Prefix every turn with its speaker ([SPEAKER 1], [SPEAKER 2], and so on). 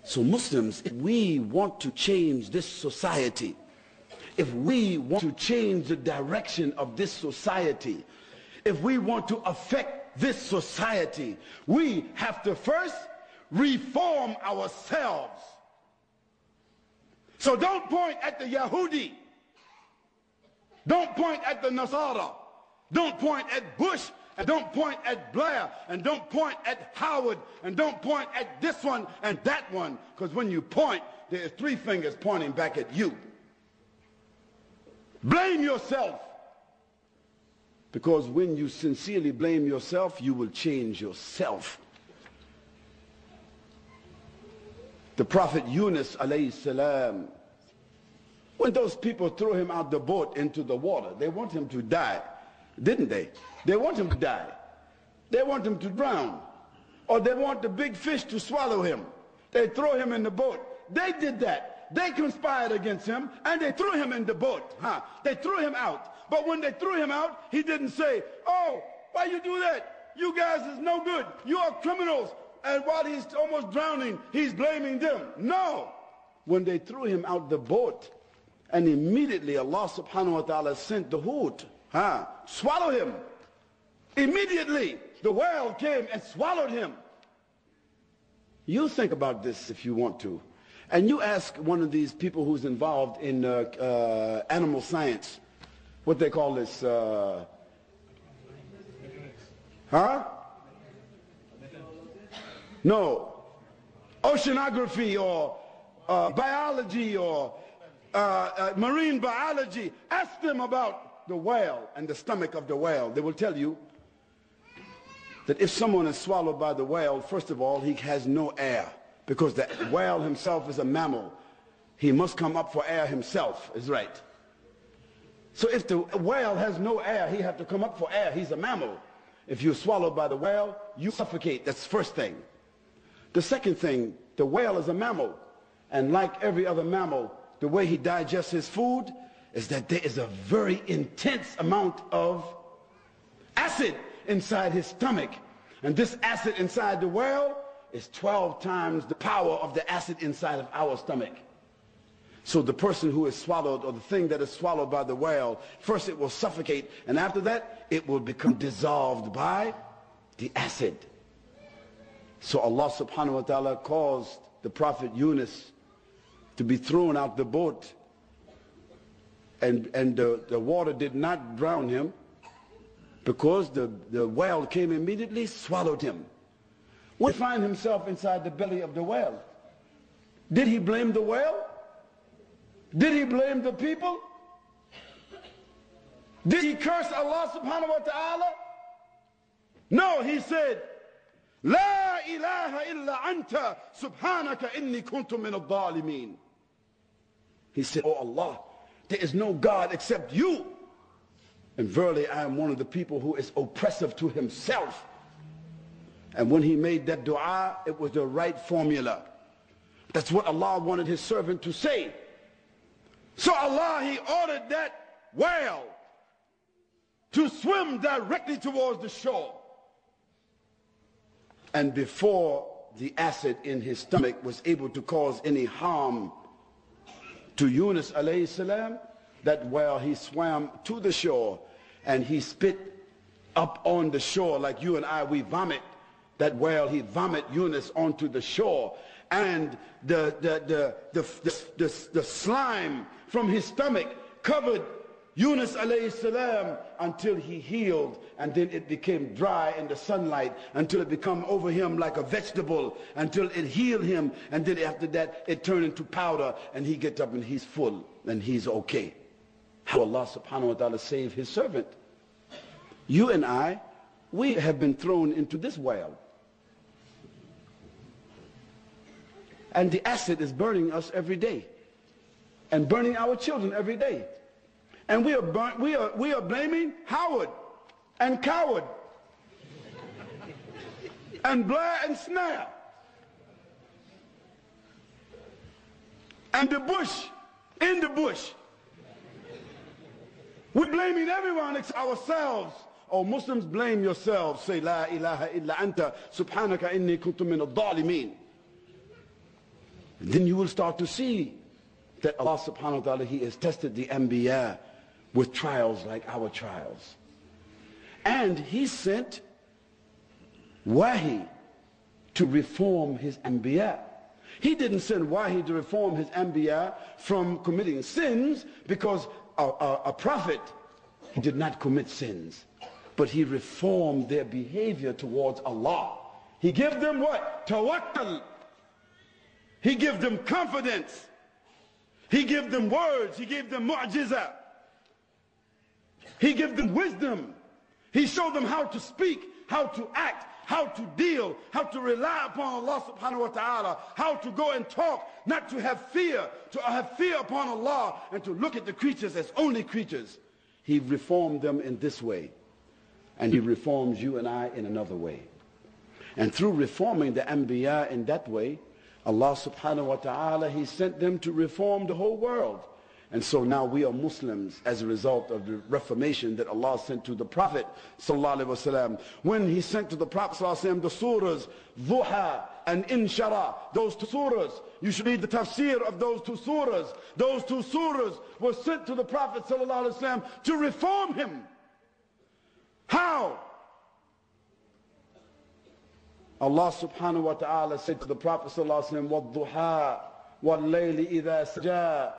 [SPEAKER 1] So Muslims, if we want to change this society, if we want to change the direction of this society, if we want to affect this society, we have to first reform ourselves. So don't point at the Yahudi. Don't point at the Nasara. Don't point at Bush, and don't point at Blair, and don't point at Howard, and don't point at this one and that one, because when you point, there's three fingers pointing back at you. Blame yourself, because when you sincerely blame yourself, you will change yourself. The Prophet Yunus alayhi salam, when those people threw him out the boat into the water, they want him to die, didn't they? They want him to die. They want him to drown. Or they want the big fish to swallow him. They throw him in the boat. They did that. They conspired against him, and they threw him in the boat. They threw him out. But when they threw him out, he didn't say, "Oh, why you do that? You guys is no good. You are criminals." And while he's almost drowning, he's blaming them. No. When they threw him out the boat, and immediately Allah subhanahu wa ta'ala sent the hoot, swallow him. Immediately, the whale came and swallowed him. You think about this if you want to. And you ask one of these people who's involved in animal science, what they call this, No, oceanography or biology or marine biology. Ask them about the whale and the stomach of the whale. They will tell you that if someone is swallowed by the whale, first of all, he has no air, because the whale himself is a mammal. He must come up for air himself, is right. So if the whale has no air, he has to come up for air. He's a mammal. If you're swallowed by the whale, you suffocate. That's the first thing. The second thing, the whale is a mammal. And like every other mammal, the way he digests his food is that there is a very intense amount of acid inside his stomach. And this acid inside the whale is 12 times the power of the acid inside of our stomach. So the person who is swallowed, or the thing that is swallowed by the whale, first it will suffocate, and after that it will become dissolved by the acid. So Allah subhanahu wa ta'ala caused the Prophet Yunus to be thrown out the boat, and the water did not drown him, because the whale came immediately, swallowed him. When he find himself inside the belly of the whale, did he blame the whale? Did he blame the people? Did he curse Allah subhanahu wa ta'ala? No, he said, "La ilaha illa anta subhanaka inni kuntu min al-zalimin." He said, "Oh Allah, there is no God except you. And verily I am one of the people who is oppressive to himself." And when he made that dua, it was the right formula. That's what Allah wanted his servant to say. So Allah, he ordered that whale to swim directly towards the shore. And before the acid in his stomach was able to cause any harm to Yunus alayhi salam, that whale, he swam to the shore, and he spit up on the shore like you and I, we vomit. That whale, he vomit Yunus onto the shore, and the slime from his stomach covered Yunus alayhi salam until he healed, and then it became dry in the sunlight until it became over him like a vegetable, until it healed him, and then after that it turned into powder, and he gets up and he's full and he's okay. How Allah subhanahu wa ta'ala saved his servant. You and I, we have been thrown into this whale, and the acid is burning us every day and burning our children every day. And we are blaming Howard and Coward and Blair and Snare and the bush in the bush. We're blaming everyone except ourselves. Oh, Muslims, blame yourselves. Say, "La ilaha illa anta subhanaka inni kuntu min al-zalimin." Then you will start to see that Allah subhanahu wa ta'ala, He has tested the Anbiya with trials like our trials. And He sent Wahi to reform His Anbiya. He didn't send Wahi to reform His Anbiya from committing sins, because a prophet did not commit sins, but he reformed their behavior towards Allah. He gave them what? Tawakkul. He gave them confidence. He gave them words. He gave them mu'jiza. He gave them wisdom. He showed them how to speak, how to act, how to deal, how to rely upon Allah subhanahu wa ta'ala, how to go and talk, not to have fear upon Allah, and to look at the creatures as only creatures. He reformed them in this way, and He reforms you and I in another way. And through reforming the Anbiya in that way, Allah subhanahu wa ta'ala, He sent them to reform the whole world. And so now we are Muslims as a result of the reformation that Allah sent to the Prophet sallallahu alaihi wasallam. When He sent to the Prophet sallallahu alaihi wasallam the surahs Duha and Inshara, those two surahs, you should read the tafsir of those two surahs. Those two surahs were sent to the Prophet sallallahu alaihi wasallam to reform him. How? Allah subhanahu wa ta'ala said to the Prophet sallallahu alaihi wasallam, وَالضُّحَى وَاللَّيْلِ إِذَا سَجَى